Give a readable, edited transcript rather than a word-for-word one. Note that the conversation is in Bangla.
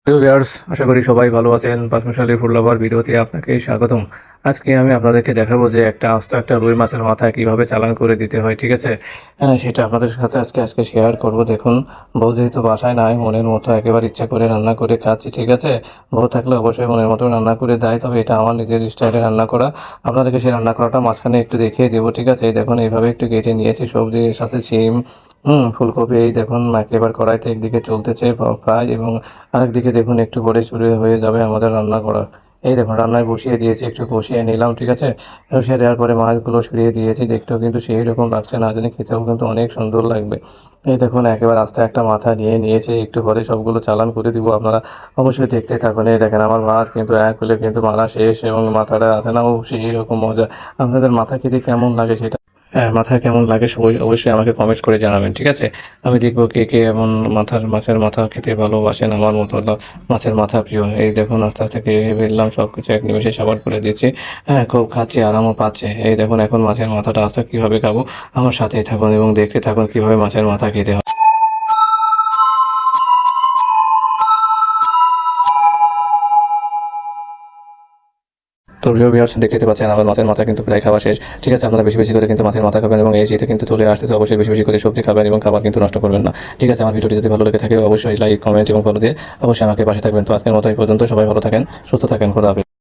হ্যালো ভিউয়ার্স, আশা করি সবাই ভালো আছেন। পাঁচমিশালী ফুড লাভার ভিডিওতে আপনাকে স্বাগতম। আজকে আমি আপনাদেরকে দেখাবো যে আস্ত একটা রুই মাছের মাথা কিভাবে চালান করে দিতে হয়, ঠিক আছে? হ্যাঁ, সেটা আপনাদের সাথে আজকে শেয়ার করব। দেখুন, বউ যেহেতু বাসায় নাই, মনের মতো একেবারে ইচ্ছা করে রান্না করে খাচ্ছি, ঠিক আছে? বউ থাকলে অবশ্যই মনের মতো রান্না করে দেয়, তবে এটা আমার নিজের স্টাইলে রান্না করা। আপনাদেরকে সেই রান্না করাটা মাঝখানে একটু দেখিয়ে দেবো, ঠিক আছে? এই দেখুন, এইভাবে একটু কেটে নিয়েছি সবজির সাথে শিম, ফুলকপি। এই দেখুন একেবারে কড়াইতে একদিকে চলতেছে ফ্রাই, এবং আরেকদিকে দেখুন একটু পরে শুরু হয়ে যাবে আমাদের রান্না করা। এই দেখুন রান্নায় বসিয়ে দিয়েছি, একটু কষিয়ে নিলাম, ঠিক আছে? কষিয়ে দেওয়ার পরে মাছগুলো সরিয়ে দিয়েছি। দেখতেও কিন্তু সেই রকম লাগছে না, জানি খেতেও কিন্তু অনেক সুন্দর লাগবে। এই দেখুন একেবারে আস্তে একটা মাথা নিয়ে নিয়েছে, একটু পরে সবগুলো চালান করে দিব। আপনারা অবশ্যই দেখতে থাকুন। এই দেখেন আমার ভাত কিন্তু এক হলে কিন্তু মারা শেষ, এবং মাথাটা আছে না, ও সেই রকম মজা। আপনাদের মাথা খেতে কেমন লাগে সেটা, হ্যাঁ, মাথা কেমন লাগে সবাই অবশ্যই আমাকে কমেন্ট করে জানাবেন, ঠিক আছে? আমি দেখবো কে কে এমন মাছের মাথা খেতে ভালোবাসেন। আমার মতো মাছের মাথা প্রিয়। এই দেখুন আস্তে আস্তে খেয়ে ফেললাম, সব কিছু এক নিমেষে সাবাড় করে দিচ্ছি। হ্যাঁ, খুব খাচ্ছি, আরামও পাচ্ছে। এই দেখুন এখন মাছের মাথাটা আস্তে কীভাবে খাবো, আমার সাথেই থাকুন এবং দেখতে থাকুন কীভাবে মাছের মাথা খেতে হয়। তো প্রিয় ভিউয়ার্স, দেখতে পাচ্ছেন আমার মাছের মাথা কিন্তু প্রায় খাওয়া শেষ, ঠিক আছে? আপনারা বেশি বেশি করে কিন্তু মাছের মাথা খাবেন, এবং এই শীতে কিন্তু চলে আসতেছে, অবশ্যই বেশি বেশি করে সবজি খাবেন এবং খাবার কিন্তু নষ্ট করবেন না, ঠিক আছে? আমার ভিডিওটি যদি ভালো লেগে থাকে অবশ্যই লাইক, কমেন্ট এবং ফলো দিয়ে অবশ্যই আমাকে পাশে থাকবেন। তো আজকের মতো এই পর্যন্ত, সবাই ভালো থাকেন, সুস্থ থাকেন, খোদা হাফেজ।